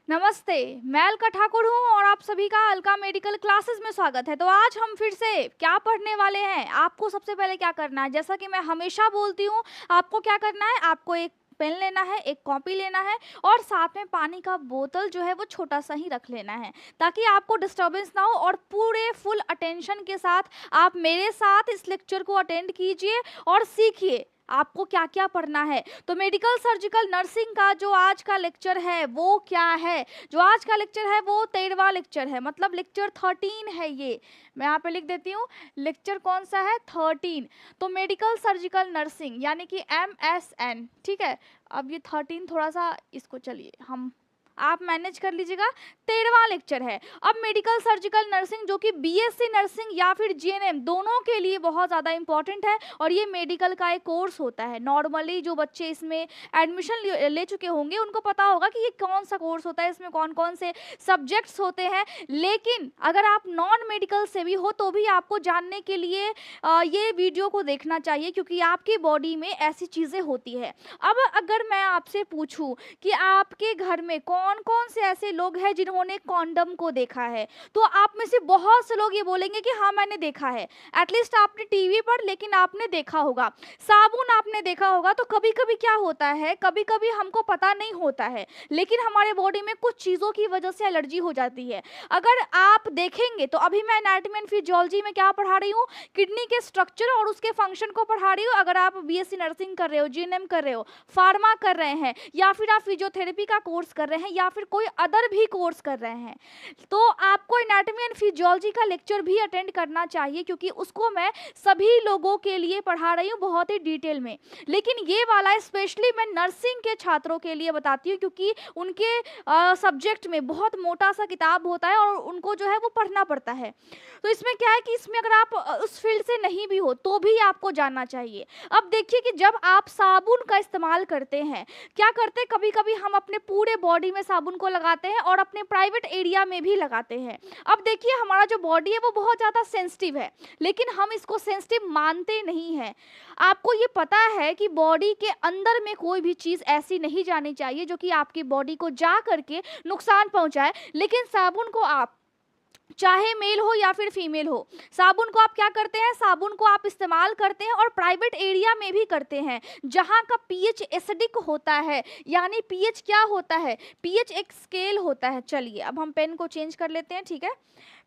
नमस्ते, मैं अलका ठाकुर हूँ और आप सभी का अलका मेडिकल क्लासेस में स्वागत है। तो आज हम फिर से क्या पढ़ने वाले हैं। आपको सबसे पहले क्या करना है, जैसा कि मैं हमेशा बोलती हूँ, आपको क्या करना है, आपको एक पेन लेना है, एक कॉपी लेना है और साथ में पानी का बोतल जो है वो छोटा सा ही रख लेना है, ताकि आपको डिस्टर्बेंस ना हो और पूरे फुल अटेंशन के साथ आप मेरे साथ इस लेक्चर को अटेंड कीजिए और सीखिए आपको क्या क्या पढ़ना है। तो मेडिकल सर्जिकल नर्सिंग का जो आज का लेक्चर है वो क्या है, जो आज का लेक्चर है वो 13वां लेक्चर है, मतलब लेक्चर 13 है। ये मैं यहाँ पे लिख देती हूँ, लेक्चर कौन सा है, 13। तो मेडिकल सर्जिकल नर्सिंग यानी कि MSN, ठीक है। अब ये 13 थोड़ा सा इसको चलिए हम आप मैनेज कर लीजिएगा, 13वां लेक्चर है। अब मेडिकल सर्जिकल नर्सिंग जो कि BSc नर्सिंग या फिर GNM दोनों के लिए बहुत ज़्यादा इंपॉर्टेंट है और ये मेडिकल का एक कोर्स होता है। नॉर्मली जो बच्चे इसमें एडमिशन ले चुके होंगे उनको पता होगा कि ये कौन सा कोर्स होता है, इसमें कौन कौन से सब्जेक्ट्स होते हैं। लेकिन अगर आप नॉन मेडिकल से भी हो तो भी आपको जानने के लिए ये वीडियो को देखना चाहिए, क्योंकि आपकी बॉडी में ऐसी चीज़ें होती है। अब अगर मैं आपसे पूछूं कि आपके घर में कौन कौन से ऐसे लोग हैं जिन्होंने कॉन्डम को देखा है, तो आप में से बहुत से लोग ये बोलेंगे कि हाँ मैंने देखा है। एटलीस्ट आपने टीवी पर, लेकिन आपने देखा होगा। साबुन आपने देखा होगा। तो कभी कभी क्या होता है, कभी कभी हमको पता नहीं होता है, लेकिन हमारे बॉडी में कुछ चीज़ों की वजह से एलर्जी हो जाती है। अगर आप देखेंगे तो अभी मैं एनाटॉमी एंड फिजियोलॉजी में क्या पढ़ा रही हूँ, किडनी के स्ट्रक्चर और उसके फंक्शन को पढ़ा रही हूँ। अगर आप BSc नर्सिंग कर रहे हो, GNM कर रहे हो, फार्मा कर रहे हैं, या फिर आप फिजियोथेरेपी का कोर्स कर रहे हैं, या फिर कोई अदर भी कोर्स कर रहे हैं, तो आपको एनाटॉमी एंड फिजियोलॉजी का लेक्चर भी अटेंड करना चाहिए, क्योंकि उसको मैं सभी लोगों के लिए पढ़ा रही हूँ बहुत ही डिटेल में। लेकिन ये वाला स्पेशली मैं नर्सिंग के छात्रों के लिए बताती हूँ, क्योंकि उनके सब्जेक्ट में बहुत मोटा सा किताब होता है और उनको जो है वो पढ़ना पड़ता है। तो इसमें क्या है कि इसमें अगर आप उस फील्ड से नहीं भी हो तो भी आपको जानना चाहिए। अब देखिए कि जब आप साबुन का इस्तेमाल करते हैं, क्या करते हैं, कभी कभी हम अपने पूरे बॉडी में साबुन को लगाते हैं और अपने प्राइवेट एरिया में भी लगाते हैं। अब देखिए हमारा जो बॉडी है वो बहुत ज़्यादा सेंसिटिव है, लेकिन हम इसको सेंसिटिव मानते नहीं हैं। आपको ये पता है कि बॉडी के अंदर में कोई भी चीज़ ऐसी नहीं जानी चाहिए जो कि आपकी बॉडी को जा करके नुकसान पहुंचाए, लेकिन साबुन को आप, चाहे मेल हो या फिर फीमेल हो, साबुन को आप क्या करते हैं, साबुन को आप इस्तेमाल करते हैं और प्राइवेट एरिया में भी करते हैं जहां का पीएच एसिडिक होता है। यानी पीएच क्या होता है, पीएच एक स्केल होता है। चलिए अब हम पेन को चेंज कर लेते हैं, ठीक है।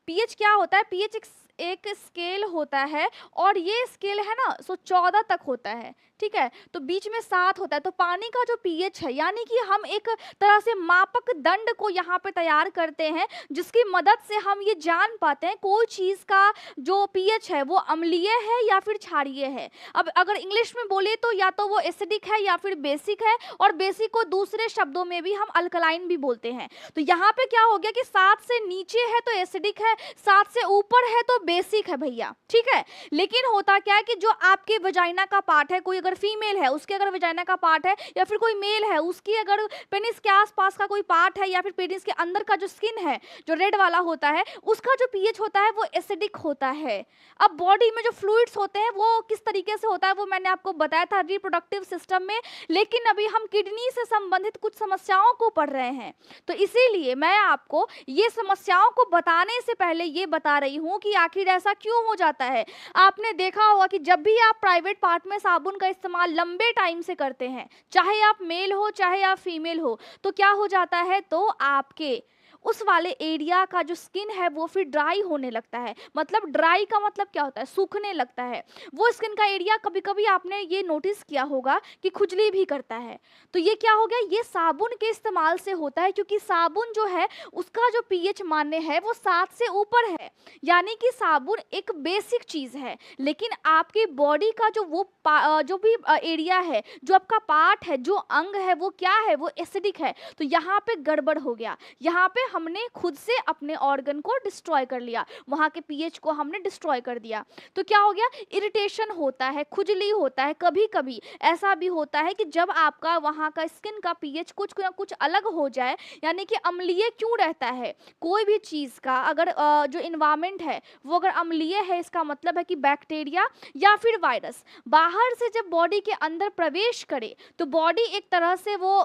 पीएच क्या होता है, पीएच एक स्केल होता है और ये स्केल है ना, सो 14 तक होता है, ठीक है। तो बीच में 7 होता है। तो पानी का जो पीएच है, यानी कि हम एक तरह से मापक दंड को यहाँ पे तैयार करते हैं, जिसकी मदद से हम ये जान पाते हैं कोई चीज़ का जो पीएच है वो अम्लीय है या फिर क्षारीय है। अब अगर इंग्लिश में बोले तो या तो वो एसिडिक है या फिर बेसिक है, और बेसिक को दूसरे शब्दों में भी हम अल्कलाइन भी बोलते हैं। तो यहाँ पे क्या हो गया कि 7 से नीचे है तो एसिडिक है, 7 से ऊपर है तो बेसिक है भैया, ठीक है। लेकिन होता क्या है कि जो आपके वजाइना का पार्ट है, कोई अगर फीमेल है उसके अगर वजाइना का पार्ट है, या फिर कोई मेल है उसकी अगर पेनिस के आसपास का कोई पार्ट है, या फिर पेनिस के अंदर का जो स्किन है जो रेड वाला होता है, उसका जो पीएच होता है वो एसिडिक होता है। अब बॉडी में जो फ्लूइड्स होते हैं वो किस तरीके से होता है वो मैंने आपको बताया था रिप्रोडक्टिव सिस्टम में, लेकिन अभी हम किडनी से संबंधित कुछ समस्याओं को पढ़ रहे हैं। तो इसीलिए मैं आपको ये समस्याओं को बताने से पहले ये बता रही हूँ कि आखिर ऐसा क्यों हो जाता है। आपने देखा होगा कि जब भी आप प्राइवेट पार्ट में साबुन का इस्तेमाल लंबे टाइम से करते हैं, चाहे आप मेल हो चाहे आप फीमेल हो, तो क्या हो जाता है, तो आपके उस वाले एरिया का जो स्किन है वो फिर ड्राई होने लगता है। मतलब ड्राई का मतलब क्या होता है, सूखने लगता है। वो स्किन का एरिया कभी कभी आपने ये नोटिस किया होगा कि खुजली भी करता है। तो ये क्या हो गया, ये साबुन के इस्तेमाल से होता है, क्योंकि साबुन जो है उसका जो पीएच मान्य है वो 7 से ऊपर है। यानी कि साबुन एक बेसिक चीज़ है, लेकिन आपकी बॉडी का जो वो जो भी एरिया है, जो आपका पार्ट है, जो अंग है, वो क्या है, वो एसिडिक है। तो यहाँ पे गड़बड़ हो गया, यहाँ पे हमने खुद से अपने ऑर्गन को डिस्ट्रॉय कर लिया, वहाँ के पीएच को हमने डिस्ट्रॉय कर दिया। तो क्या हो गया, इरिटेशन होता है, खुजली होता है। कभी कभी ऐसा भी होता है कि जब आपका वहाँ का स्किन का पीएच कुछ ना कुछ अलग हो जाए, यानी कि अम्लीय क्यों रहता है, कोई भी चीज़ का अगर जो इन्वायरमेंट है वो अगर अम्लीय है, इसका मतलब है कि बैक्टीरिया या फिर वायरस बाहर से जब बॉडी के अंदर प्रवेश करे तो बॉडी एक तरह से वो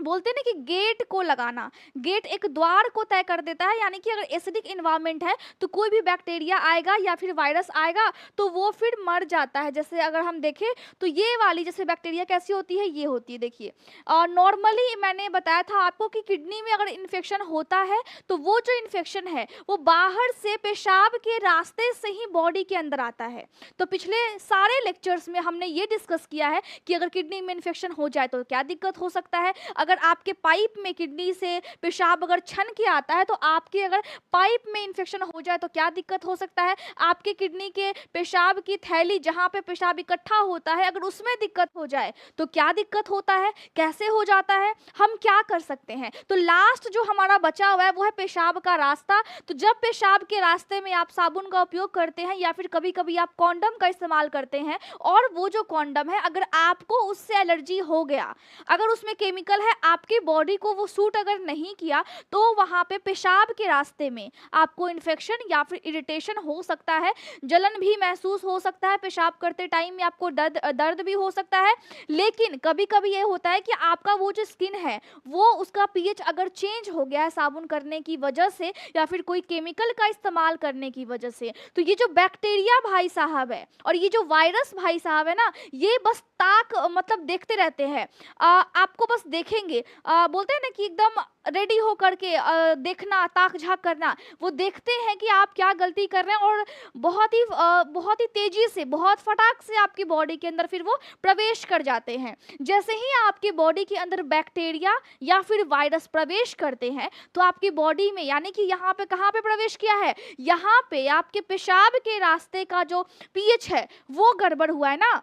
बोलते हैं ना कि गेट को लगाना, गेट एक द्वार को तय कर देता है, यानी कि अगर एसिडिक इन्वायरमेंट है तो कोई भी बैक्टीरिया आएगा या फिर वायरस आएगा तो वो फिर मर जाता है। जैसे अगर हम देखें तो ये वाली जैसे बैक्टीरिया कैसी होती है, ये होती है, देखिए। और नॉर्मली मैंने बताया था आपको कि किडनी में अगर इन्फेक्शन होता है तो वो जो इन्फेक्शन है वो बाहर से पेशाब के रास्ते से ही बॉडी के अंदर आता है। तो पिछले सारे लेक्चर्स में हमने ये डिस्कस किया है कि अगर किडनी में इन्फेक्शन हो जाए तो क्या दिक्कत हो सकता है। अगर आपके पाइप में किडनी से पेशाब अगर छन के आता है तो आपके अगर पाइप में इन्फेक्शन हो जाए तो क्या दिक्कत हो सकता है। आपके किडनी के पेशाब की थैली जहाँ पे पेशाब इकट्ठा होता है अगर उसमें दिक्कत हो जाए तो क्या दिक्कत होता है, कैसे हो जाता है, हम क्या कर सकते हैं। तो लास्ट जो हमारा बचा हुआ है वो है पेशाब का रास्ता। तो जब पेशाब के रास्ते में आप साबुन का उपयोग करते हैं या फिर कभी कभी आप कॉन्डम का इस्तेमाल करते हैं, और वो जो कॉन्डम है अगर आपको उससे एलर्जी हो गया, अगर उसमें केमिकल है, आपकी बॉडी को वो सूट अगर नहीं किया तो वहाँ पे पेशाब के रास्ते में आपको इन्फेक्शन या फिर इरिटेशन हो सकता है, जलन भी महसूस हो सकता है, पेशाब करते टाइम में आपको दर्द भी हो सकता है। लेकिन कभी कभी ये होता है कि आपका वो जो स्किन है वो उसका पीएच अगर चेंज हो गया है साबुन करने की वजह से या फिर कोई केमिकल का इस्तेमाल करने की वजह से, तो ये जो बैक्टीरिया भाई साहब है और ये जो वायरस भाई साहब है ना, ये बस ताक मतलब देखते रहते हैं। आपको बस देखेंगे, बोलते हैं ना कि एकदम रेडी हो करके देखना, ताक झांक करना, वो देखते हैं कि आप क्या गलती कर रहे हैं और बहुत ही तेजी से, बहुत फटाक से आपकी बॉडी के अंदर फिर वो प्रवेश कर जाते हैं। जैसे ही आपकी बॉडी के अंदर बैक्टीरिया या फिर वायरस प्रवेश करते हैं तो आपकी बॉडी में, यानी कि यहाँ पे कहाँ पे प्रवेश किया है, यहाँ पे आपके पेशाब के रास्ते का जो पीएच है वो गड़बड़ हुआ है ना,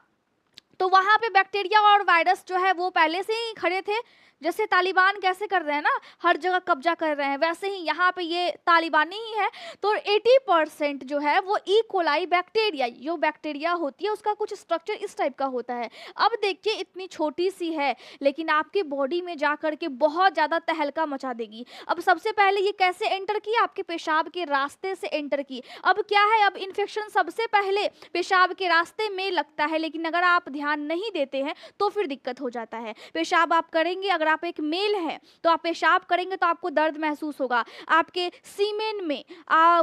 तो वहां पे बैक्टीरिया और वायरस जो है वो पहले से ही खड़े थे। जैसे तालिबान कैसे कर रहे हैं ना, हर जगह कब्जा कर रहे हैं, वैसे ही यहाँ पे ये तालिबानी ही है। तो 80% जो है वो ई कोलाई बैक्टीरिया, जो बैक्टीरिया होती है उसका कुछ स्ट्रक्चर इस टाइप का होता है। अब देखिए इतनी छोटी सी है लेकिन आपकी बॉडी में जा करके बहुत ज़्यादा तहलका मचा देगी। अब सबसे पहले ये कैसे एंटर की, आपके पेशाब के रास्ते से एंटर की। अब क्या है, अब इन्फेक्शन सबसे पहले पेशाब के रास्ते में लगता है, लेकिन अगर आप ध्यान नहीं देते हैं तो फिर दिक्कत हो जाता है। पेशाब आप करेंगे, अगर आप एक मेल हैं तो आप पेशाब करेंगे तो आपको दर्द महसूस होगा, आपके सीमेन में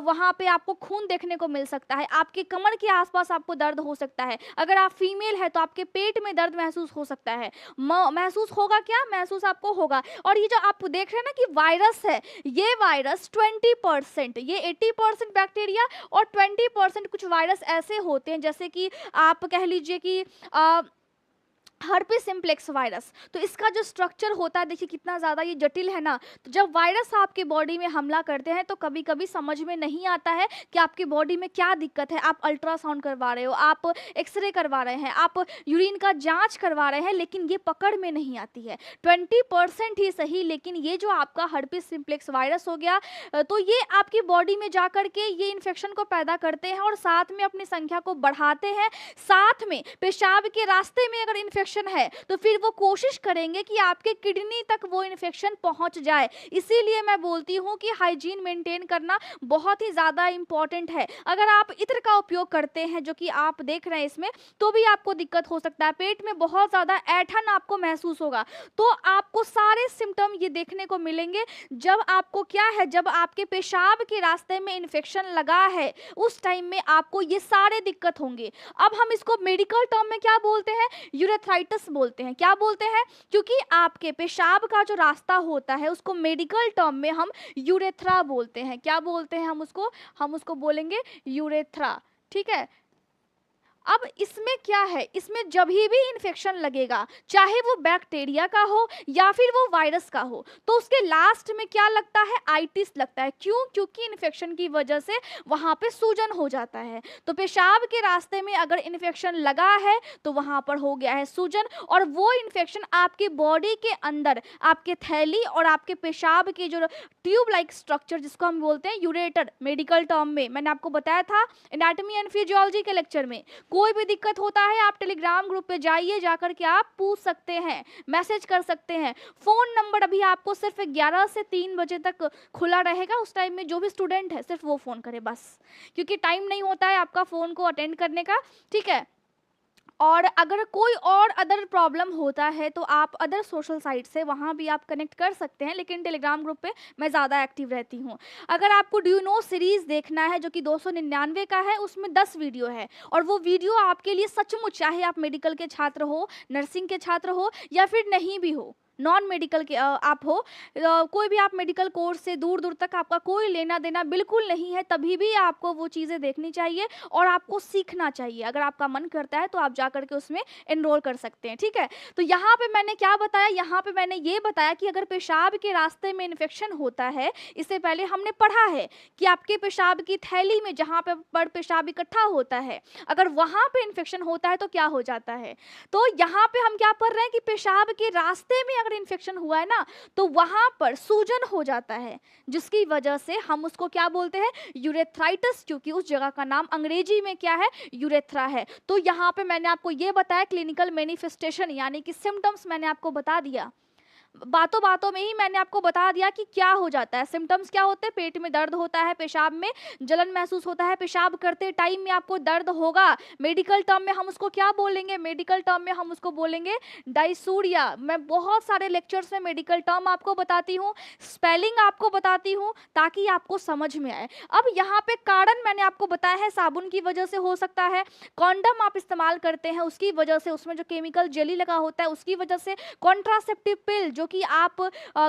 वहां पे आपको खून देखने को मिल सकता है, आपके कमर के आसपास आपको दर्द हो सकता है। अगर आप फीमेल है तो आपके पेट में दर्द महसूस हो सकता है। महसूस होगा क्या, महसूस आपको होगा। और ये जो आप देख रहे हैं ना कि वायरस है, ये वायरस 20%, ये 80% बैक्टीरिया और 20% कुछ वायरस ऐसे होते हैं जैसे कि आप कह लीजिए कि हर्पिस सिम्प्लेक्स वायरस। तो इसका जो स्ट्रक्चर होता है देखिए कितना ज़्यादा ये जटिल है ना। तो जब वायरस आपके बॉडी में हमला करते हैं तो कभी कभी समझ में नहीं आता है कि आपकी बॉडी में क्या दिक्कत है। आप अल्ट्रासाउंड करवा रहे हो, आप एक्सरे करवा रहे हैं, आप यूरिन का जांच करवा रहे हैं, लेकिन ये पकड़ में नहीं आती है। 20% ही सही, लेकिन ये जो आपका हर्पिस सिम्प्लेक्स वायरस हो गया तो ये आपकी बॉडी में जा करके ये इन्फेक्शन को पैदा करते हैं और साथ में अपनी संख्या को बढ़ाते हैं। साथ में पेशाब के रास्ते में अगर इन्फेक्शन है तो फिर वो कोशिश करेंगे कि आपके किडनी तक वो इन्फेक्शन पहुंच जाए। इसीलिए मैं बोलती हूं कि हाइजीन मेंटेन करना बहुत ही ज्यादा इंपॉर्टेंट है। अगर आप इत्र का उपयोग करते हैं जो कि आप देख रहे हैं इसमें, तो भी आपको दिक्कत हो सकता है, पेट में बहुत ज्यादा ऐंठन आपको महसूस होगा। तो आपको सारे सिम्टम ये देखने को मिलेंगे जब आपको क्या है, जब आपके पेशाब के रास्ते में इन्फेक्शन लगा है उस टाइम में आपको ये सारे दिक्कत होंगे। अब हम इसको मेडिकल टर्म में क्या बोलते हैं, यूरेथ्राइटिस बोलते हैं। क्या बोलते हैं, क्योंकि आपके पेशाब का जो रास्ता होता है उसको मेडिकल टर्म में हम यूरेथ्रा बोलते हैं। क्या बोलते हैं हम उसको बोलेंगे यूरेथ्रा, ठीक है। अब इसमें क्या है, इसमें जब भी इन्फेक्शन लगेगा, चाहे वो बैक्टीरिया का हो या फिर वो वायरस का हो, तो उसके लास्ट में क्या लगता है, आइटिस लगता है। क्यों, क्योंकि इन्फेक्शन की वजह से वहाँ पे सूजन हो जाता है। तो पेशाब के रास्ते में अगर इन्फेक्शन लगा है तो वहाँ पर हो गया है सूजन, और वो इन्फेक्शन आपकी बॉडी के अंदर, आपके थैली और आपके पेशाब के जो ट्यूब लाइक स्ट्रक्चर जिसको हम बोलते हैं यूरेटर मेडिकल टर्म में, मैंने आपको बताया था एनाटॉमी एंड फिजियोलॉजी के लेक्चर में। कोई भी दिक्कत होता है आप टेलीग्राम ग्रुप पे जाइए, जाकर के आप पूछ सकते हैं, मैसेज कर सकते हैं। फ़ोन नंबर अभी आपको सिर्फ 11 से 3 बजे तक खुला रहेगा। उस टाइम में जो भी स्टूडेंट है सिर्फ वो फ़ोन करे बस, क्योंकि टाइम नहीं होता है आपका फ़ोन को अटेंड करने का, ठीक है। और अगर कोई और अदर प्रॉब्लम होता है तो आप अदर सोशल साइट से वहाँ भी आप कनेक्ट कर सकते हैं, लेकिन टेलीग्राम ग्रुप पे मैं ज़्यादा एक्टिव रहती हूँ। अगर आपको डू यू नो सीरीज़ देखना है जो कि 299 का है, उसमें 10 वीडियो है और वो वीडियो आपके लिए सचमुच, चाहे आप मेडिकल के छात्र हो, नर्सिंग के छात्र हो या फिर नहीं भी हो, नॉन मेडिकल के आप हो, कोई भी आप मेडिकल कोर्स से दूर दूर तक आपका कोई लेना देना बिल्कुल नहीं है, तभी भी आपको वो चीज़ें देखनी चाहिए और आपको सीखना चाहिए। अगर आपका मन करता है तो आप जा करके उसमें एनरोल कर सकते हैं, ठीक है। तो यहाँ पे मैंने क्या बताया, यहाँ पे मैंने ये बताया कि अगर पेशाब के रास्ते में इन्फेक्शन होता है, इससे पहले हमने पढ़ा है कि आपके पेशाब की थैली में जहाँ पर पेशाब इकट्ठा होता है, अगर वहाँ पे इन्फेक्शन होता है तो क्या हो जाता है। तो यहाँ पे हम क्या पढ़ रहे हैं कि पेशाब के रास्ते में इन्फेक्शन हुआ है ना, तो वहां पर सूजन हो जाता है, जिसकी वजह से हम उसको क्या बोलते हैं, यूरेथ्राइटिस, क्योंकि उस जगह का नाम अंग्रेजी में क्या है, यूरेथ्रा है। तो यहाँ पे मैंने आपको ये बताया क्लिनिकल मैनिफेस्टेशन यानी कि सिम्टम्स मैंने आपको बता दिया, बातों बातों में ही मैंने आपको बता दिया कि क्या हो जाता है। सिम्टम्स क्या होते हैं, पेट में दर्द होता है, पेशाब में जलन महसूस होता है, पेशाब करते टाइम में आपको दर्द होगा, मेडिकल टर्म में हम उसको क्या बोलेंगे, मेडिकल टर्म में हम उसको बोलेंगे डायसूरिया। मैं बहुत सारे लेक्चर्स में मेडिकल टर्म आपको बताती हूँ, स्पेलिंग आपको बताती हूँ ताकि आपको समझ में आए। अब यहाँ पे कारण मैंने आपको बताया है, साबुन की वजह से हो सकता है, कॉन्डम आप इस्तेमाल करते हैं उसकी वजह से, उसमें जो केमिकल जेली लगा होता है उसकी वजह से, कॉन्ट्रासेप्टिव पिल जो कि आप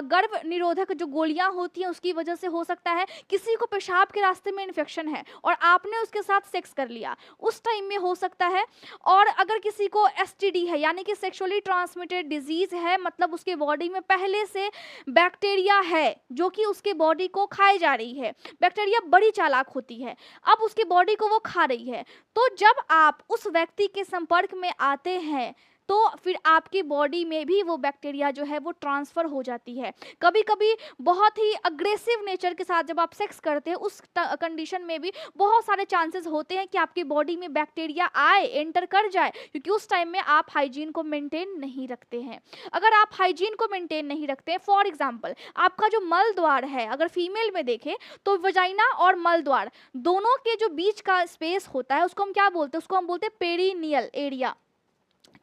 गर्भ निरोधक जो गोलियां होती हैं उसकी वजह से हो सकता है। किसी को पेशाब के रास्ते में इन्फेक्शन है और आपने उसके साथ सेक्स कर लिया, उस टाइम में हो सकता है। और अगर किसी को एसटीडी है यानी कि सेक्सुअली ट्रांसमिटेड डिजीज है, मतलब उसके बॉडी में पहले से बैक्टीरिया है जो कि उसके बॉडी को खाए जा रही है, बैक्टीरिया बड़ी चालाक होती है, अब उसकी बॉडी को वो खा रही है, तो जब आप उस व्यक्ति के संपर्क में आते हैं तो फिर आपकी बॉडी में भी वो बैक्टीरिया जो है वो ट्रांसफ़र हो जाती है। कभी कभी बहुत ही अग्रेसिव नेचर के साथ जब आप सेक्स करते हैं उस कंडीशन में भी बहुत सारे चांसेस होते हैं कि आपकी बॉडी में बैक्टीरिया आए, एंटर कर जाए, क्योंकि उस टाइम में आप हाइजीन को मेंटेन नहीं रखते हैं। अगर आप हाइजीन को मेंटेन नहीं रखते हैं, फॉर एग्जाम्पल आपका जो मल द्वार है, अगर फीमेल में देखें तो वजाइना और मल द्वार दोनों के जो बीच का स्पेस होता है उसको हम क्या बोलते हैं, उसको हम बोलते हैं पेरिनियल एरिया।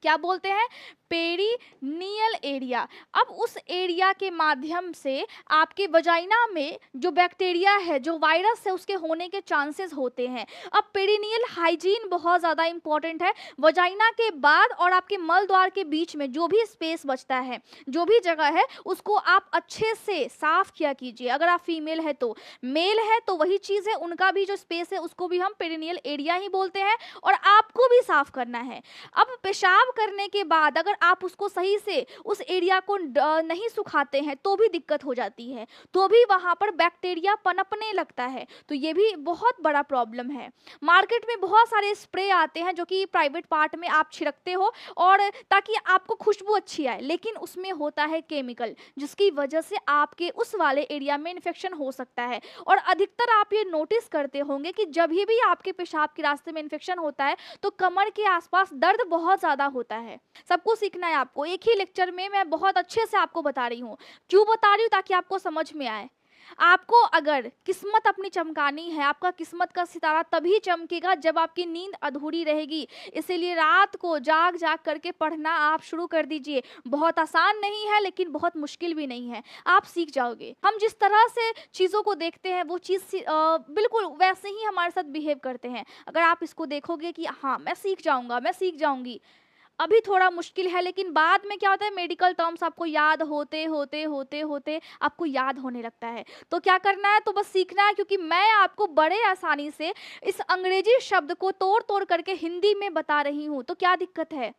क्या बोलते हैं, पेरिनियल एरिया। अब उस एरिया के माध्यम से आपके वजाइना में जो बैक्टीरिया है, जो वायरस है, उसके होने के चांसेस होते हैं। अब पेरिनियल हाइजीन बहुत ज़्यादा इंपॉर्टेंट है। वजाइना के बाद और आपके मल द्वार के बीच में जो भी स्पेस बचता है, जो भी जगह है, उसको आप अच्छे से साफ किया कीजिए। अगर आप फीमेल है तो, मेल है तो वही चीज़ है, उनका भी जो स्पेस है उसको भी हम पेरिनियल एरिया ही बोलते हैं और आपको भी साफ करना है। अब पेशाब करने के बाद अगर आप उसको सही से उस एरिया को नहीं सुखाते हैं तो भी दिक्कत हो जाती है, तो भी वहां पर बैक्टीरिया पनपने लगता है, तो ये भी बहुत बड़ा प्रॉब्लम है। मार्केट में बहुत सारे स्प्रे आते हैं जो कि प्राइवेट पार्ट में आप छिड़कते हो और ताकि आपको खुशबू अच्छी आए, लेकिन उसमें होता है केमिकल, जिसकी वजह से आपके उस वाले एरिया में इन्फेक्शन हो सकता है। और अधिकतर आप ये नोटिस करते होंगे कि जब भी आपके पेशाब के रास्ते में इन्फेक्शन होता है तो कमर के आसपास दर्द बहुत ज़्यादा होता है। सबको सीखना है आपको, एक ही लेक्चर में मैं बहुत अच्छे से आपको बता रही हूँ। क्यों बता रही हूँ, ताकि आपको समझ में आए। आपको अगर किस्मत अपनी चमकानी है, आपका किस्मत का सितारा तभी चमकेगा जब आपकी नींद अधूरी रहेगी। इसीलिए रात को जाग जाग करके पढ़ना आप शुरू कर दीजिए। बहुत आसान नहीं है लेकिन बहुत मुश्किल भी नहीं है, आप सीख जाओगे। हम जिस तरह से चीज़ों को देखते हैं वो चीज़ बिल्कुल वैसे ही हमारे साथ बिहेव करते हैं। अगर आप इसको देखोगे कि हाँ मैं सीख जाऊँगा, मैं सीख जाऊँगी, अभी थोड़ा मुश्किल है, लेकिन बाद में क्या होता है, मेडिकल टर्म्स आपको याद होते होते होते होते आपको याद होने लगता है। तो क्या करना है, तो बस सीखना है, क्योंकि मैं आपको बड़े आसानी से इस अंग्रेजी शब्द को तोड़ तोड़ करके हिंदी में बता रही हूँ। तो क्या दिक्कत है,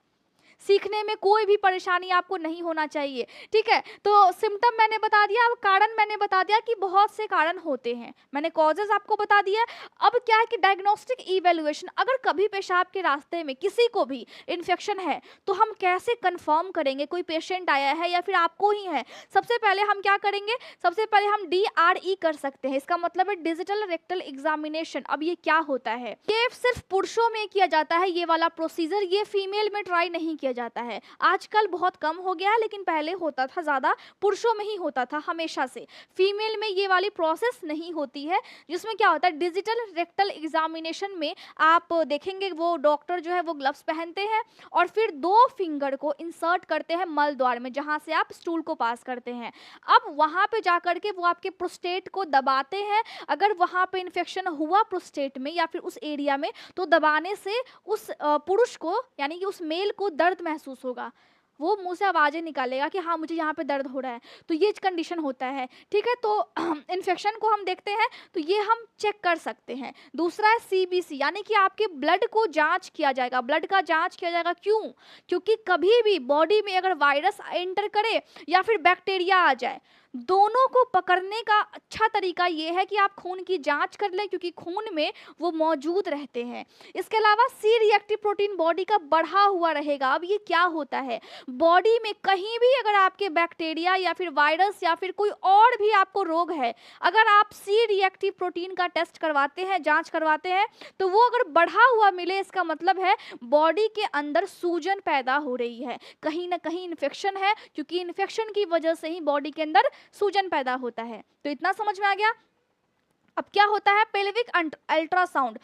सीखने में कोई भी परेशानी आपको नहीं होना चाहिए, ठीक है। तो सिम्टम मैंने बता दिया, अब कारण मैंने बता दिया कि बहुत से कारण होते हैं, मैंने कॉजेज आपको बता दिया। अब क्या है कि डायग्नोस्टिक इवैल्यूएशन, अगर कभी पेशाब के रास्ते में किसी को भी इन्फेक्शन है तो हम कैसे कंफर्म करेंगे कोई पेशेंट आया है या फिर आपको ही है। सबसे पहले हम क्या करेंगे, सबसे पहले हम DRE कर सकते हैं, इसका मतलब है डिजिटल रेक्टल एग्जामिनेशन। अब ये क्या होता है, ये सिर्फ पुरुषों में किया जाता है, ये वाला प्रोसीजर, ये फीमेल में ट्राई नहीं किया किया जाता है। आजकल बहुत कम हो गया है, लेकिन पहले होता था, ज़्यादा पुरुषों में ही होता था हमेशा से। फीमेल में ये वाली प्रोसेस नहीं होती है, जिसमें क्या होता है डिजिटल रेक्टल एग्जामिनेशन में आप देखेंगे वो डॉक्टर जो है वो ग्लव्स पहनते हैं और फिर 2 फिंगर को इंसर्ट करते हैं मल द्वार में, जहाँ से आप स्टूल को पास करते हैं। अब वहाँ पे जाकर के वो आपके प्रोस्टेट को दबाते हैं। अगर वहाँ पे इन्फेक्शन हुआ प्रोस्टेट में या फिर उस एरिया में, तो दबाने से उस पुरुष को यानी कि उस मेल को दर्द महसूस होगा। वो मुंह से आवाज़ें निकालेगा कि हाँ मुझे यहाँ पे दर्द हो रहा है। तो ये कंडीशन होता है, ठीक है। तो इन्फेक्शन को हम देखते हैं तो ये हम चेक कर सकते हैं। दूसरा है सीबीसी, यानी कि आपके ब्लड को जांच किया जाएगा। ब्लड का जांच किया जाएगा क्यों? क्योंकि कभी भी बॉडी में अगर वायरस एंटर करे या फिर बैक्टीरिया आ जाए, दोनों को पकड़ने का अच्छा तरीका ये है कि आप खून की जांच कर लें, क्योंकि खून में वो मौजूद रहते हैं। इसके अलावा सी रिएक्टिव प्रोटीन बॉडी का बढ़ा हुआ रहेगा। अब ये क्या होता है, बॉडी में कहीं भी अगर आपके बैक्टीरिया या फिर वायरस या फिर कोई और भी आपको रोग है, अगर आप सी रिएक्टिव प्रोटीन का टेस्ट करवाते हैं, जांच करवाते हैं, तो वो अगर बढ़ा हुआ मिले, इसका मतलब है बॉडी के अंदर सूजन पैदा हो रही है, कहीं ना कहीं इन्फेक्शन है, क्योंकि इन्फेक्शन की वजह से ही बॉडी के अंदर सूजन पैदा होता है। तो इतना समझ में आ गया। अब क्या होता है पेल्विक अल्ट्रासाउंड।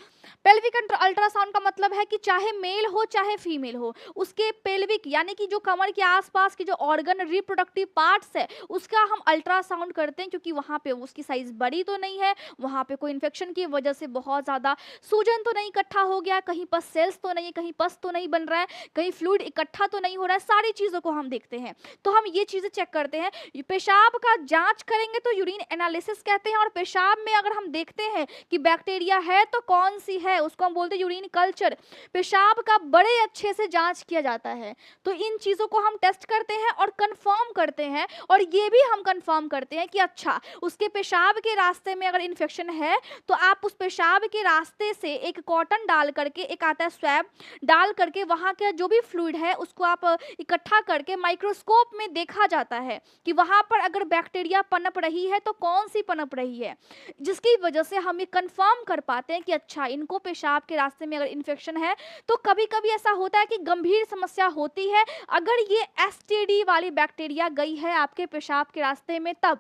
पेल्विक अल्ट्रासाउंड का मतलब है कि चाहे मेल हो चाहे फीमेल हो, उसके पेल्विक यानी कि जो कमर के आसपास के जो ऑर्गन रिप्रोडक्टिव पार्ट्स है उसका हम अल्ट्रासाउंड करते हैं, क्योंकि वहाँ पे उसकी साइज बड़ी तो नहीं है, वहाँ पे कोई इन्फेक्शन की वजह से बहुत ज़्यादा सूजन तो नहीं इकट्ठा हो गया, कहीं पस सेल्स तो नहीं है, कहीं पस तो नहीं बन रहा है, कहीं फ्लूइड इकट्ठा तो नहीं हो रहा है, सारी चीज़ों को हम देखते हैं। तो हम ये चीज़ें चेक करते हैं। पेशाब का जाँच करेंगे तो यूरिन एनालिसिस कहते हैं, और पेशाब में अगर हम देखते हैं कि बैक्टीरिया है तो कौन सी है, उसको हम बोलते हैं यूरिन कल्चर। पेशाब का बड़े अच्छे से जांच किया जाता है। तो इन चीज़ों को हम टेस्ट करते हैं और कंफर्म करते हैं, और ये भी हम कंफर्म करते हैं कि अच्छा उसके पेशाब के रास्ते में अगर इन्फेक्शन है तो आप उस पेशाब के रास्ते से एक कॉटन डाल करके, एक आता है स्वैब डाल करके, वहाँ का जो भी फ्लूइड है उसको आप इकट्ठा करके माइक्रोस्कोप में देखा जाता है कि वहाँ पर अगर बैक्टीरिया पनप रही है तो कौन सी पनप रही है, जिसकी वजह से हम ये कंफर्म कर पाते हैं कि अच्छा इनको पेशाब के रास्ते में अगर इन्फेक्शन है। तो कभी कभी ऐसा होता है कि गंभीर समस्या होती है अगर ये एसटीडी वाली बैक्टीरिया गई है आपके पेशाब के रास्ते में, तब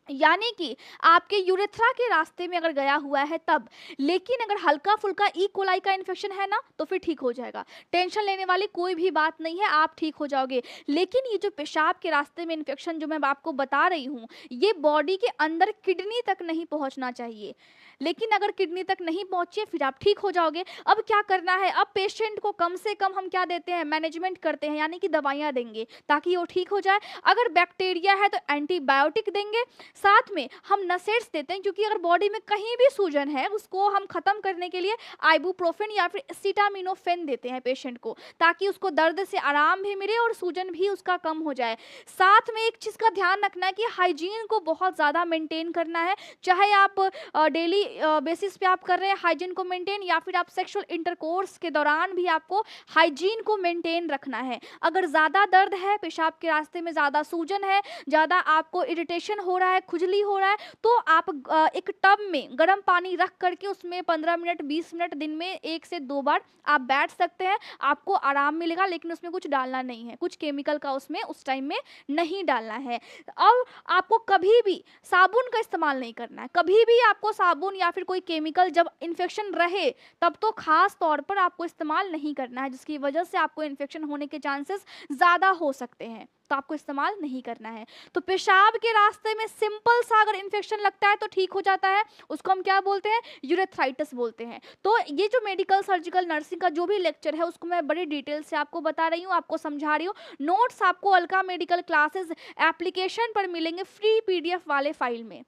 यानी कि आपके यूरेथ्रा के रास्ते में अगर गया हुआ है तब। लेकिन अगर हल्का फुल्का ई कोलाई का इन्फेक्शन है ना तो फिर ठीक हो जाएगा, टेंशन लेने वाली कोई भी बात नहीं है, आप ठीक हो जाओगे। लेकिन ये जो पेशाब के रास्ते में इन्फेक्शन जो मैं आपको बता रही हूँ, ये बॉडी के अंदर किडनी तक नहीं पहुँचना चाहिए, लेकिन अगर किडनी तक नहीं पहुँचे फिर आप ठीक हो जाओगे। अब क्या करना है, अब पेशेंट को कम से कम हम क्या देते हैं, मैनेजमेंट करते हैं, यानी कि दवाइयाँ देंगे ताकि वो ठीक हो जाए। अगर बैक्टीरिया है तो एंटीबायोटिक देंगे, साथ में हम नसेट्स देते हैं, क्योंकि अगर बॉडी में कहीं भी सूजन है उसको हम खत्म करने के लिए आइबुप्रोफेन या फिर एसिटामिनोफेन देते हैं पेशेंट को, ताकि उसको दर्द से आराम भी मिले और सूजन भी उसका कम हो जाए। साथ में एक चीज़ का ध्यान रखना है कि हाइजीन को बहुत ज़्यादा मेंटेन करना है, चाहे आप डेली बेसिस पे आप कर रहे हैं हाइजीन को मेंटेन, या फिर आप सेक्सुअल इंटरकोर्स के दौरान भी आपको हाइजीन को मेंटेन रखना है। अगर ज़्यादा दर्द है, पेशाब के रास्ते में ज़्यादा सूजन है, ज़्यादा आपको इरिटेशन हो रहा है, खुजली हो रहा है, तो आप एक टब में गर्म पानी रख करके उसमें 15 मिनट 20 मिनट दिन में 1 से 2 बार आप बैठ सकते हैं, आपको आराम मिलेगा। लेकिन उसमें कुछ डालना नहीं है, कुछ केमिकल का उसमें उस टाइम में नहीं डालना है। अब आपको कभी भी साबुन का इस्तेमाल नहीं करना है, कभी भी आपको साबुन या फिर कोई केमिकल जब इन्फेक्शन रहे तब तो खास तौर पर आपको इस्तेमाल नहीं करना है, जिसकी वजह से आपको इन्फेक्शन होने के चांसेस ज़्यादा हो सकते हैं, तो आपको इस्तेमाल नहीं करना है। तो पेशाब के रास्ते में सिंपल सा अगर इन्फेक्शन लगता है तो ठीक हो जाता है, उसको हम क्या बोलते हैं, यूरेथ्राइटिस बोलते हैं। तो ये जो मेडिकल सर्जिकल नर्सिंग का जो भी लेक्चर है उसको मैं बड़ी डिटेल से आपको बता रही हूँ, आपको समझा रही हूँ। नोट्स आपको अलका मेडिकल क्लासेस एप्लीकेशन पर मिलेंगे फ्री पीडीएफ वाले फाइल में,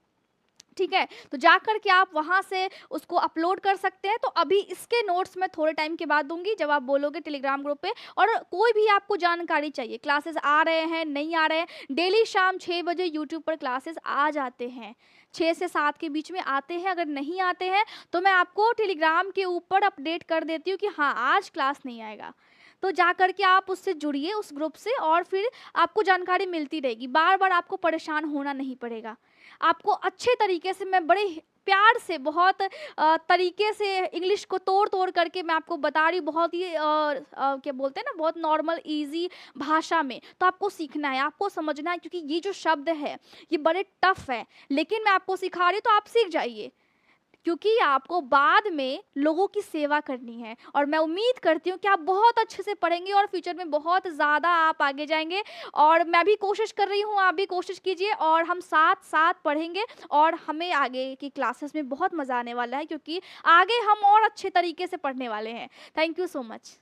ठीक है। तो जाकर के आप वहाँ से उसको अपलोड कर सकते हैं। तो अभी इसके नोट्स मैं थोड़े टाइम के बाद दूंगी जब आप बोलोगे टेलीग्राम ग्रुप पे। और कोई भी आपको जानकारी चाहिए, क्लासेस आ रहे हैं नहीं आ रहे हैं, डेली शाम 6 बजे यूट्यूब पर क्लासेस आ जाते हैं, 6 से 7 के बीच में आते हैं। अगर नहीं आते हैं तो मैं आपको टेलीग्राम के ऊपर अपडेट कर देती हूँ कि हाँ आज क्लास नहीं आएगा। तो जा कर के आप उससे जुड़िए, उस ग्रुप से, और फिर आपको जानकारी मिलती रहेगी। बार-बार आपको परेशान होना नहीं पड़ेगा। आपको अच्छे तरीके से, मैं बड़े प्यार से, बहुत तरीके से इंग्लिश को तोड़-तोड़ करके मैं आपको बता रही हूँ, बहुत ही क्या बोलते हैं ना, बहुत नॉर्मल ईज़ी भाषा में। तो आपको सीखना है, आपको समझना है, क्योंकि ये जो शब्द है, ये बड़े टफ़ हैं, लेकिन मैं आपको सिखा रही हूँ तो आप सीख जाइए। क्योंकि आपको बाद में लोगों की सेवा करनी है, और मैं उम्मीद करती हूँ कि आप बहुत अच्छे से पढ़ेंगे और फ्यूचर में बहुत ज़्यादा आप आगे जाएँगे। और मैं भी कोशिश कर रही हूँ, आप भी कोशिश कीजिए, और हम साथ-साथ पढ़ेंगे, और हमें आगे की क्लासेस में बहुत मज़ा आने वाला है, क्योंकि आगे हम और अच्छे तरीके से पढ़ने वाले हैं। Thank you so much.